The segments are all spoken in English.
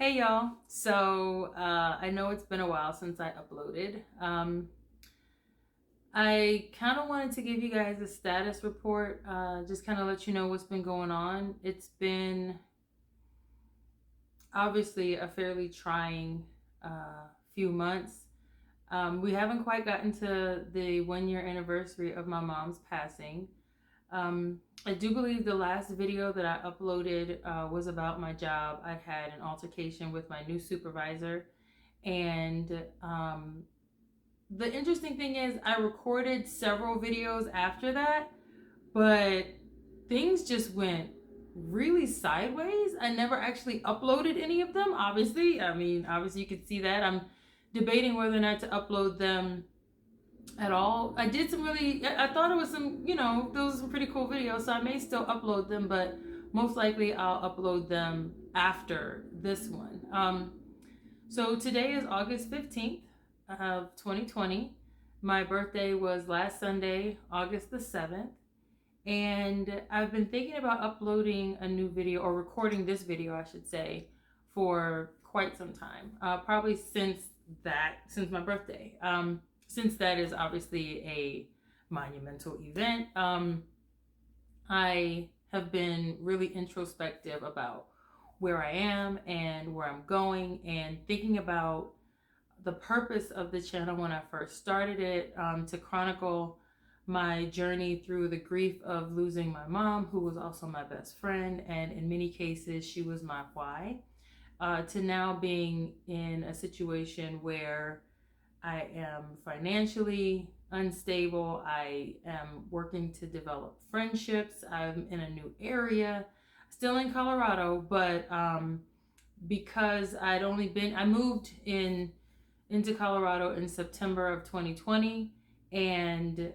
Hey y'all. I know it's been a while since I uploaded. I kind of wanted to give you guys a status report, just kind of let you know what's been going on. It's been obviously a fairly trying few months. We haven't quite gotten to the 1 year anniversary of my mom's passing. I do believe the last video that I uploaded was about my job. I had an altercation with my new supervisor, and the interesting thing is, I recorded several videos after that, but things just went really sideways. I never actually uploaded any of them. Obviously, you can see that. I'm debating whether or not to upload them at all. I did some really, I thought it was some, those were some pretty cool videos, so I may still upload them, but most likely I'll upload them after this one. So today is August 15th of 2020. My birthday was last Sunday, August the 7th. And I've been thinking about uploading a new video, or recording this video, I should say, for quite some time. Probably since my birthday. Since that is obviously a monumental event, I have been really introspective about where I am and where I'm going, and thinking about the purpose of the channel when I first started it, to chronicle my journey through the grief of losing my mom, who was also my best friend, and in many cases, she was my why, to now being in a situation where I am financially unstable. I am working to develop friendships. I'm in a new area, still in Colorado, but because I moved into Colorado in September of 2020, and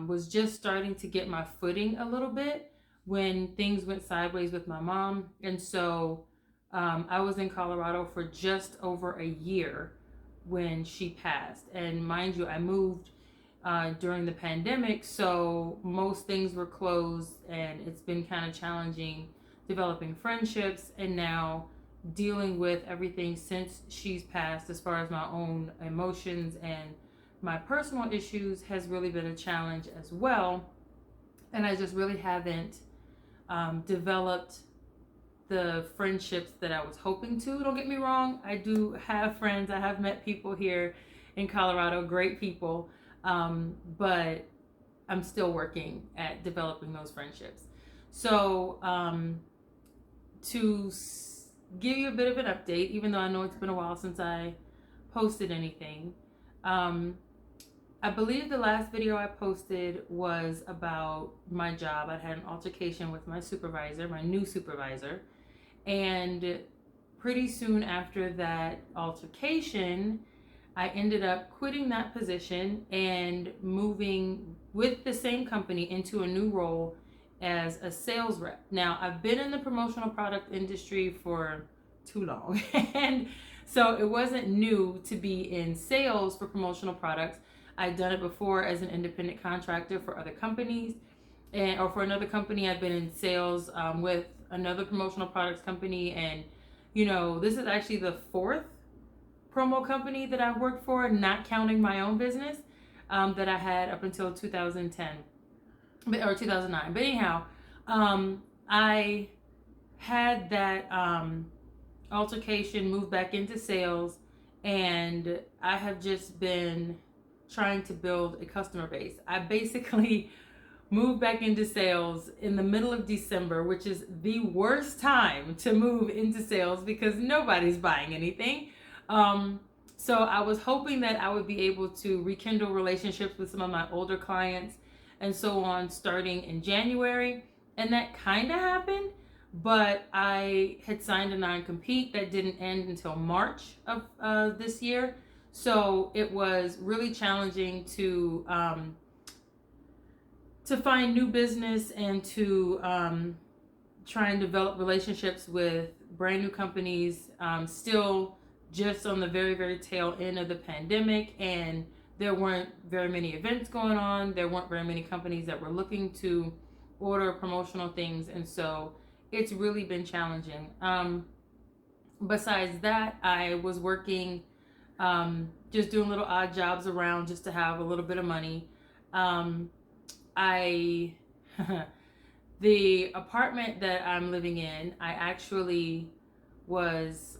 was just starting to get my footing a little bit when things went sideways with my mom. And so I was in Colorado for just over a year when she passed. And mind you, I moved during the pandemic, so most things were closed, and it's been kind of challenging developing friendships, and now dealing with everything since she's passed, as far as my own emotions and my personal issues, has really been a challenge as well. And I just really haven't developed the friendships that I was hoping to. Don't get me wrong, I do have friends. I have met people here in Colorado, great people, but I'm still working at developing those friendships. So, to give you a bit of an update, even though I know it's been a while since I posted anything, I believe the last video I posted was about my job. I had an altercation with my supervisor, my new supervisor, and pretty soon after that altercation, I ended up quitting that position and moving with the same company into a new role as a sales rep. Now, I've been in the promotional product industry for too long, and so it wasn't new to be in sales for promotional products. I'd done it before as an independent contractor for other companies, or for another company. I've been in sales with another promotional products company, and this is actually the fourth promo company that I've worked for, not counting my own business, that I had up until 2010 or 2009. But anyhow, I had that altercation, moved back into sales, and I have just been trying to build a customer base. I basically moved back into sales in the middle of December, which is the worst time to move into sales because nobody's buying anything. So I was hoping that I would be able to rekindle relationships with some of my older clients and so on starting in January. And that kind of happened, but I had signed a non-compete that didn't end until March of this year. So it was really challenging to find new business and to try and develop relationships with brand new companies, still just on the very, very tail end of the pandemic. And there weren't very many events going on. There weren't very many companies that were looking to order promotional things. And so it's really been challenging. besides that, I was working, just doing little odd jobs around just to have a little bit of money. Um, I the apartment that I'm living in, I actually was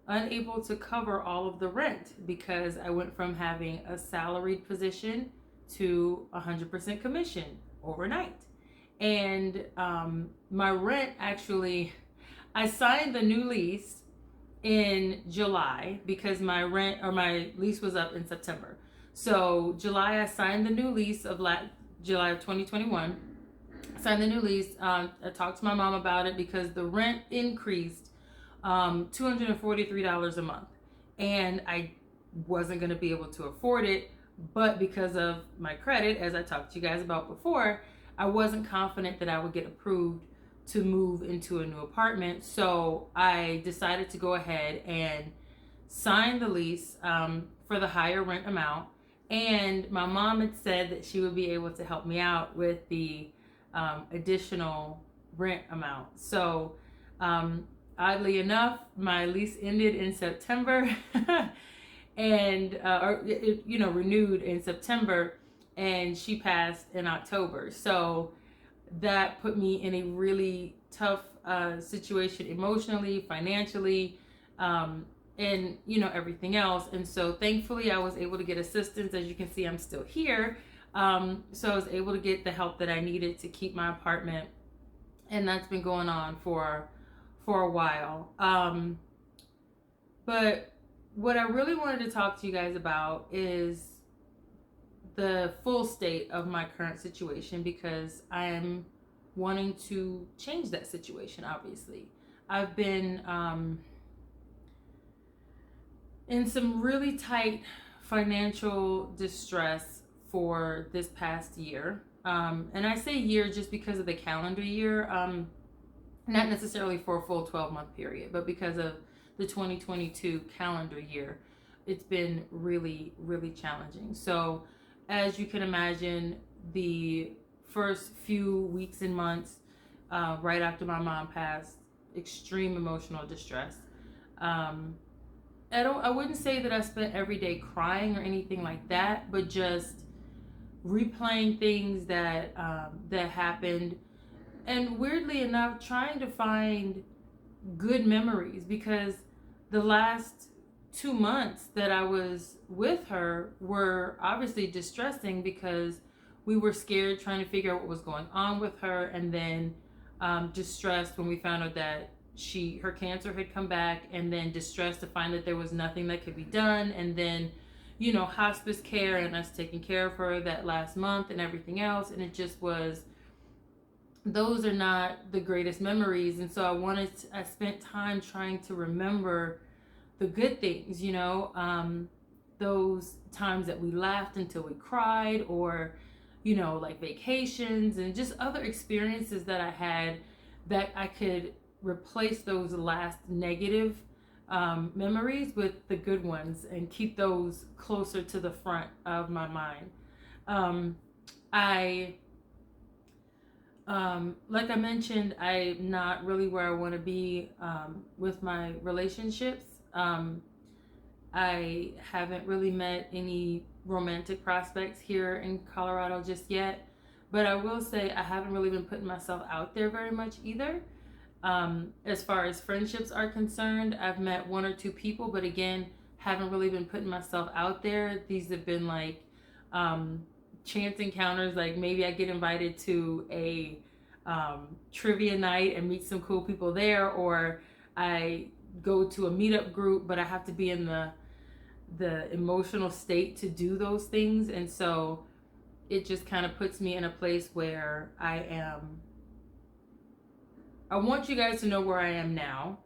unable to cover all of the rent because I went from having a salaried position to 100% commission overnight. And my rent actually, I signed the new lease in July because my lease was up in September. So July, I signed the new lease of July of 2021. Signed the new lease. I talked to my mom about it because the rent increased $243 a month, and I wasn't going to be able to afford it. But because of my credit, as I talked to you guys about before, I wasn't confident that I would get approved to move into a new apartment. So I decided to go ahead and sign the lease for the higher rent amount. And my mom had said that she would be able to help me out with the additional rent amount. So oddly enough, my lease ended in September and renewed in September, and she passed in October. So that put me in a really tough situation emotionally, financially, and everything else. And so thankfully I was able to get assistance. As you can see, I'm still here. So I was able to get the help that I needed to keep my apartment, and that's been going on for a while. But what I really wanted to talk to you guys about is the full state of my current situation, because I am wanting to change that situation. Obviously, I've been in some really tight financial distress for this past year. And I say year just because of the calendar year, not necessarily for a full 12-month period, but because of the 2022 calendar year, it's been really, really challenging. So as you can imagine, the first few weeks and months right after my mom passed, extreme emotional distress. I wouldn't say that I spent every day crying or anything like that, but just replaying things that happened, and weirdly enough, trying to find good memories, because the last 2 months that I was with her were obviously distressing because we were scared, trying to figure out what was going on with her, and then distressed when we found out that her cancer had come back, and then distressed to find that there was nothing that could be done, and then hospice care and us taking care of her that last month and everything else. And it just was, those are not the greatest memories. And so I spent time trying to remember the good things, those times that we laughed until we cried, or like vacations and just other experiences that I had, that I could replace those last negative memories with the good ones and keep those closer to the front of my mind. Like I mentioned, I'm not really where I want to be with my relationships. I haven't really met any romantic prospects here in Colorado just yet, but I will say I haven't really been putting myself out there very much either. As far as friendships are concerned, I've met 1 or 2 people, but again, haven't really been putting myself out there. These have been like chance encounters. Like maybe I get invited to a trivia night and meet some cool people there, or I go to a meetup group, but I have to be in the emotional state to do those things. And so it just kind of puts me in a place where I want you guys to know where I am now,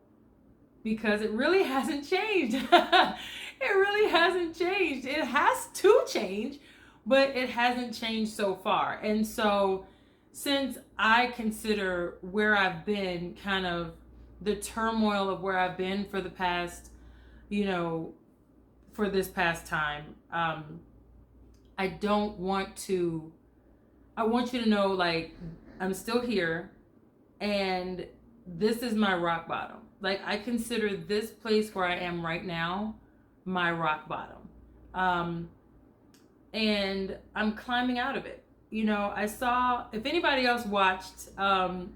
because it really hasn't changed. It really hasn't changed. It has to change, but it hasn't changed so far. And so since I consider where I've been, kind of the turmoil of where I've been for the past, for this past time, I want you to know, like, I'm still here, and this is my rock bottom. Like, I consider this place where I am right now my rock bottom. Um, and I'm climbing out of it. I saw, if anybody else watched what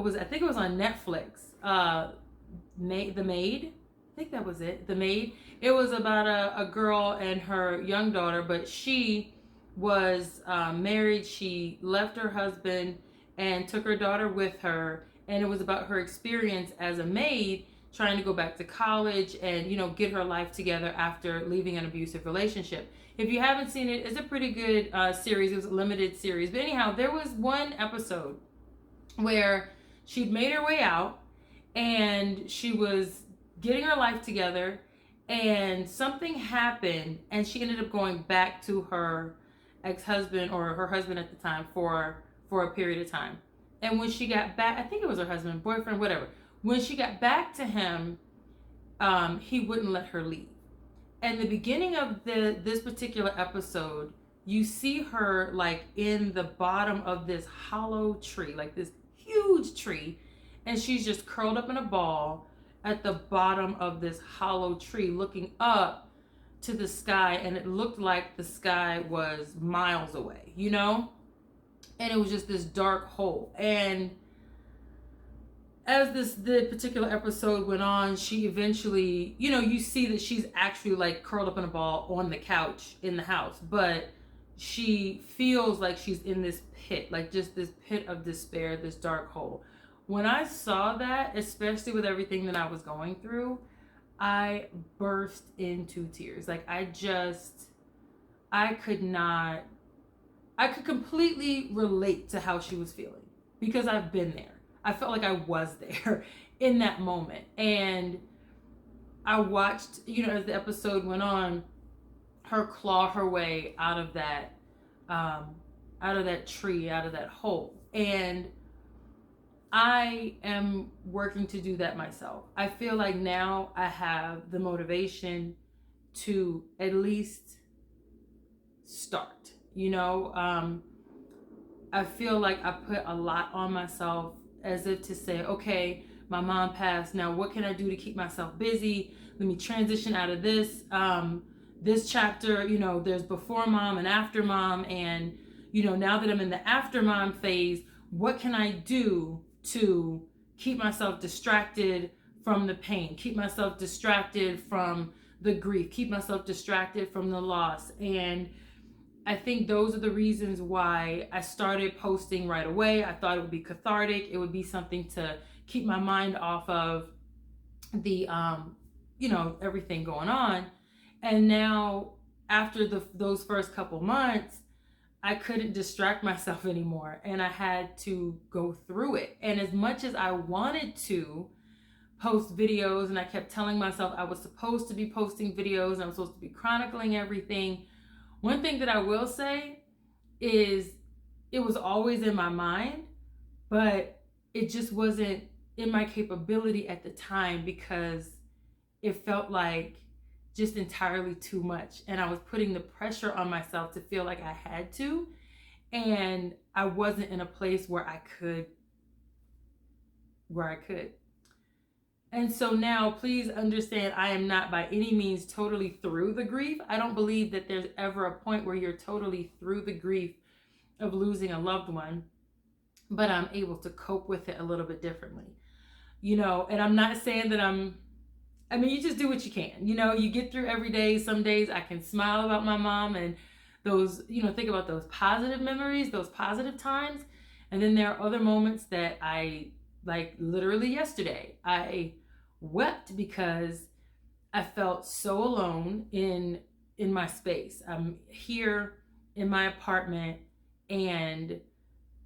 was it? I think it was on Netflix. The Maid. I think that was it. The Maid. It was about a girl and her young daughter, but she was married. She left her husband and took her daughter with her, and it was about her experience as a maid trying to go back to college and get her life together after leaving an abusive relationship. If you haven't seen it, it's a pretty good series. It was a limited series, but anyhow, there was one episode where she'd made her way out and she was getting her life together, and something happened and she ended up going back to her ex-husband, or her husband at the time, for a period of time. And when she got back, I think it was her husband, boyfriend, whatever, when she got back to him, he wouldn't let her leave. And the beginning of this particular episode, you see her like in the bottom of this hollow tree, like this huge tree, and she's just curled up in a ball at the bottom of this hollow tree looking up to the sky, and it looked like the sky was miles away, and it was just this dark hole. And as the particular episode went on, she eventually, you see that she's actually like curled up in a ball on the couch in the house, but she feels like she's in this pit, like just this pit of despair, this dark hole. When I saw that, especially with everything that I was going through, I burst into tears. Like, I could completely relate to how she was feeling because I've been there. I felt like I was there in that moment. And I watched, as the episode went on, her claw her way out of that tree, out of that hole. And I am working to do that myself. I feel like now I have the motivation to at least start, I feel like I put a lot on myself, as if to say, okay, my mom passed. Now what can I do to keep myself busy? Let me transition out of this. This chapter, there's before mom and after mom. And, now that I'm in the after mom phase, what can I do to keep myself distracted from the pain, keep myself distracted from the grief, keep myself distracted from the loss? And I think those are the reasons why I started posting right away. I thought it would be cathartic. It would be something to keep my mind off of the, everything going on. And now, after those first couple months, I couldn't distract myself anymore, and I had to go through it. And as much as I wanted to post videos, and I kept telling myself I was supposed to be posting videos, and I was supposed to be chronicling everything, one thing that I will say is it was always in my mind, but it just wasn't in my capability at the time because it felt like just entirely too much. And I was putting the pressure on myself to feel like I had to. And I wasn't in a place where I could. And so now, please understand, I am not by any means totally through the grief. I don't believe that there's ever a point where you're totally through the grief of losing a loved one, but I'm able to cope with it a little bit differently. And I'm not saying that you just do what you can. You get through every day. Some days I can smile about my mom and those, think about those positive memories, those positive times. And then there are other moments that like literally yesterday, I wept because I felt so alone in my space. I'm here in my apartment and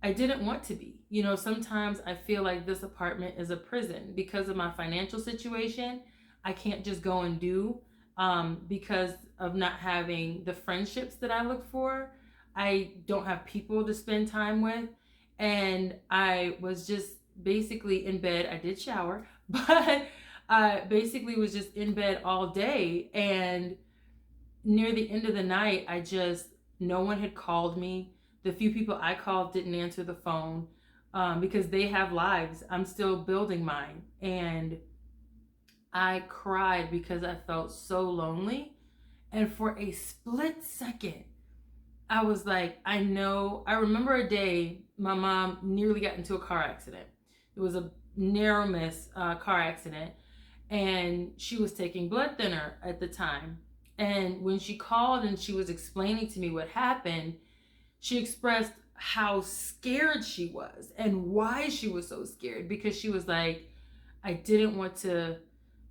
I didn't want to be. Sometimes I feel like this apartment is a prison because of my financial situation. I can't just go and do because of not having the friendships that I look for. I don't have people to spend time with. And I was just basically in bed. I did shower, but I basically was just in bed all day. And near the end of the night, no one had called me. The few people I called didn't answer the phone. because they have lives. I'm still building mine. And I cried because I felt so lonely. And for a split second, I was like, I remember a day my mom nearly got into a car accident. It was a narrow miss car accident. And she was taking blood thinner at the time. And when she called and she was explaining to me what happened, she expressed how scared she was and why she was so scared, because she was like, I didn't want to,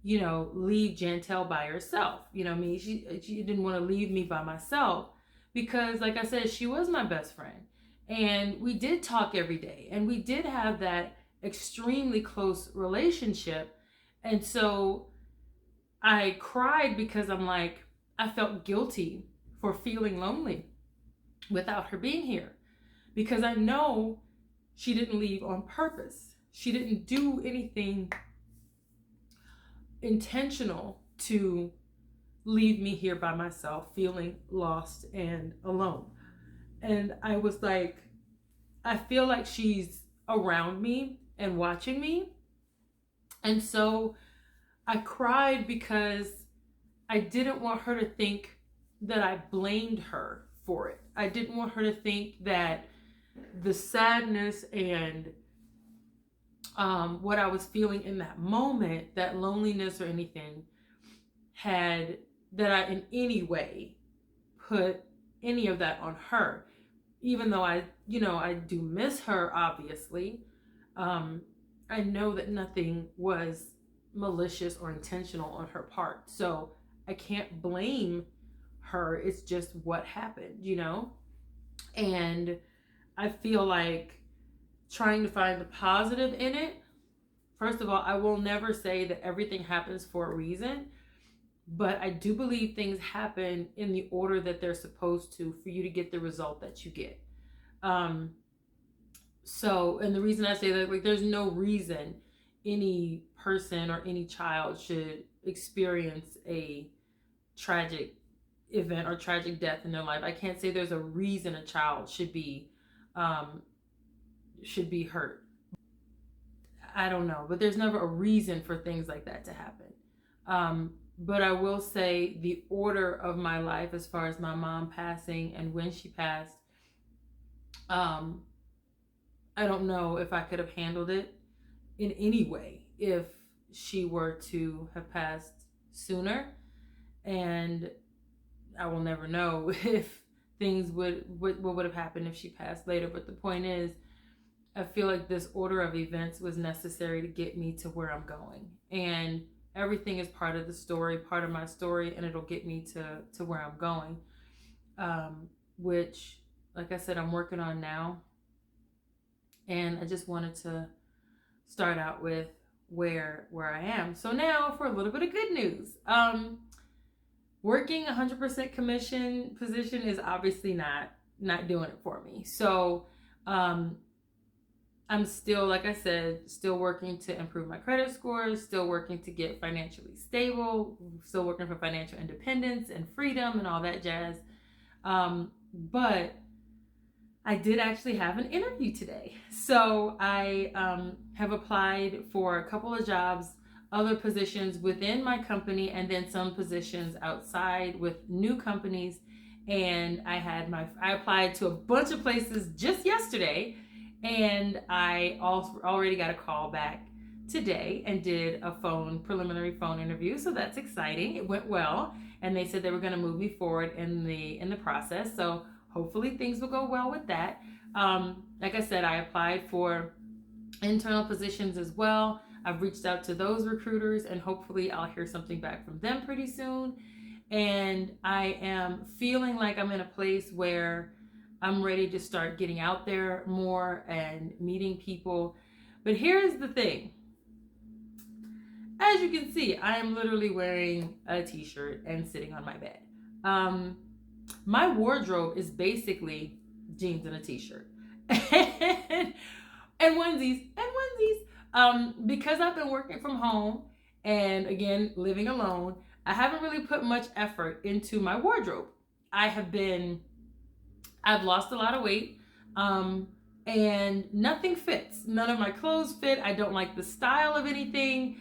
leave Jantel by herself. She didn't want to leave me by myself because, like I said, she was my best friend. And we did talk every day and we did have that extremely close relationship. And so I cried because I'm like, I felt guilty for feeling lonely without her being here, because I know she didn't leave on purpose. She didn't do anything intentional to leave me here by myself, feeling lost and alone. And I was like, I feel like she's around me and watching me. And so I cried because I didn't want her to think that I blamed her for it. I didn't want her to think that the sadness and what I was feeling in that moment, that loneliness or anything, that I in any way put any of that on her. Even though I do miss her, obviously. I know that nothing was malicious or intentional on her part. So I can't blame her. It's just what happened, And I feel like trying to find the positive in it. First of all, I will never say that everything happens for a reason, but I do believe things happen in the order that they're supposed to for you to get the result that you get. So, and the reason I say that, like, there's no reason any person or any child should experience a tragic event or tragic death in their life. I can't say there's a reason a child should be hurt. I don't know, but there's never a reason for things like that to happen. But I will say the order of my life, as far as my mom passing and when she passed, I don't know if I could have handled it in any way if she were to have passed sooner. And I will never know if things what would have happened if she passed later. But the point is, I feel like this order of events was necessary to get me to where I'm going. And everything is part of the story, part of my story, and it'll get me to where I'm going. Which, like I said, I'm working on now. And I just wanted to start out with where I am. So now for a little bit of good news. Working 100% commission position is obviously not doing it for me. So I'm still, like I said, still working to improve my credit scores, still working to get financially stable, still working for financial independence and freedom and all that jazz. But I did actually have an interview today. So I have applied for a couple of jobs, other positions within my company, and then some positions outside with new companies. And I applied to a bunch of places just yesterday, and I also already got a call back today and did a preliminary phone interview. So that's exciting. It went well, and they said they were going to move me forward in the process. So hopefully things will go well with that. Like I said, I applied for internal positions as well. I've reached out to those recruiters, and hopefully I'll hear something back from them pretty soon. And I am feeling like I'm in a place where I'm ready to start getting out there more and meeting people. But here's the thing. As you can see, I am literally wearing a t-shirt and sitting on my bed. My wardrobe is basically jeans and a t-shirt and onesies. Because I've been working from home and, again, living alone, I haven't really put much effort into my wardrobe. I've lost a lot of weight. and nothing fits. None of my clothes fit. I don't like the style of anything.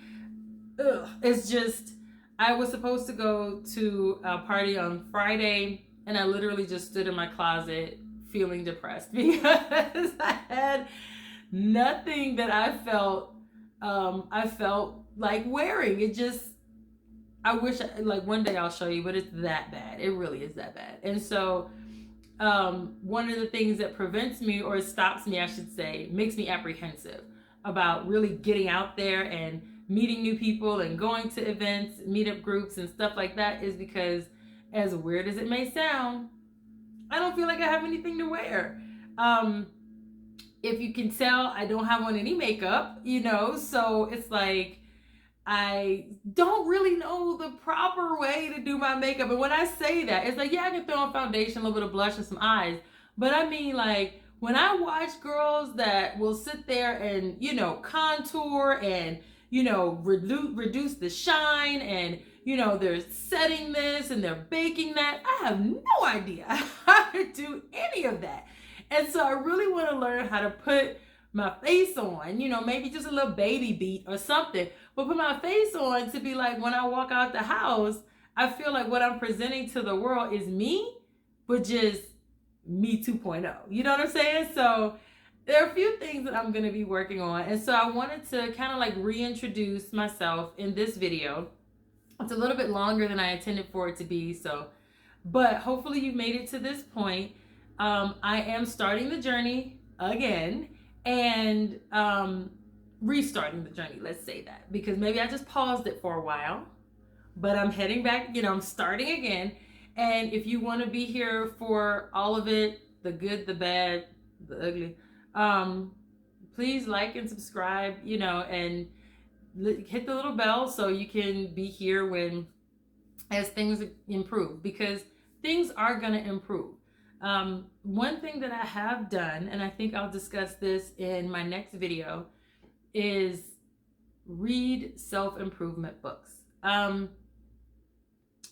Ugh. It's just, I was supposed to go to a party on Friday, and I literally just stood in my closet feeling depressed because I had nothing that I felt like wearing. It just, I wish, like, one day I'll show you, but it's that bad. It really is that bad. And so one of the things that prevents me, or stops me, I should say, makes me apprehensive about really getting out there and meeting new people and going to events, meetup groups and stuff like that, is because, as weird as it may sound, I don't feel like I have anything to wear. If you can tell, I don't have on any makeup, so it's like, I don't really know the proper way to do my makeup. And when I say that, it's like, yeah, I can throw on foundation, a little bit of blush and some eyes. But I mean, like, when I watch girls that will sit there and, contour and, reduce the shine, and, they're setting this and they're baking that, I have no idea how to do any of that. And so I really want to learn how to put my face on, maybe just a little baby beat or something, but put my face on to be like, when I walk out the house, I feel like what I'm presenting to the world is me, but just me 2.0. You know what I'm saying? So there are a few things that I'm going to be working on. And so I wanted to kind of like reintroduce myself in this video. It's a little bit longer than I intended for it to be. But hopefully you made it to this point. I am starting the journey again, and restarting the journey, let's say that, because maybe I just paused it for a while, but I'm heading back, I'm starting again. And if you want to be here for all of it, the good, the bad, the ugly, please like and subscribe, and hit the little bell so you can be here as things improve, because things are going to improve. One thing that I have done, and I think I'll discuss this in my next video, is read self-improvement books.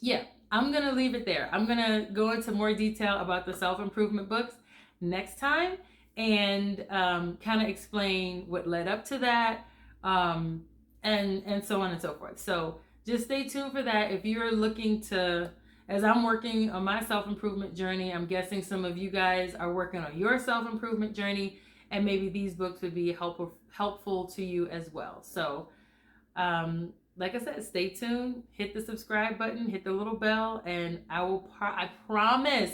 Yeah, I'm going to leave it there. I'm going to go into more detail about the self-improvement books next time, and kind of explain what led up to that, and so on and so forth. So just stay tuned for that. If you're looking to, as I'm working on my self-improvement journey, I'm guessing some of you guys are working on your self-improvement journey, and maybe these books would be helpful to you as well. So, like I said, stay tuned, hit the subscribe button, hit the little bell, and I promise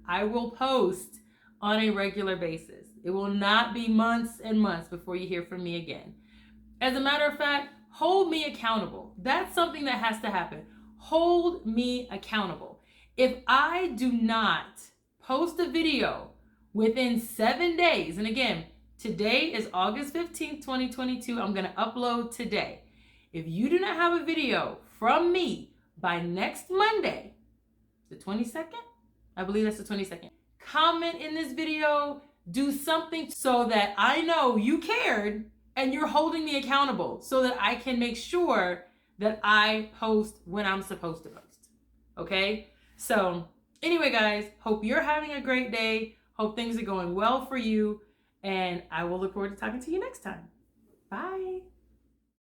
I will post on a regular basis. It will not be months and months before you hear from me again. As a matter of fact, hold me accountable. That's something that has to happen. Hold me accountable. If I do not post a video within 7 days, and again, today is August 15th, 2022. I'm going to upload today. If you do not have a video from me by next Monday, the 22nd, I believe that's the 22nd, comment in this video, do something so that I know you cared and you're holding me accountable, so that I can make sure that I post when I'm supposed to post. Okay? So anyway, guys, hope you're having a great day. Hope things are going well for you. And I will look forward to talking to you next time. Bye.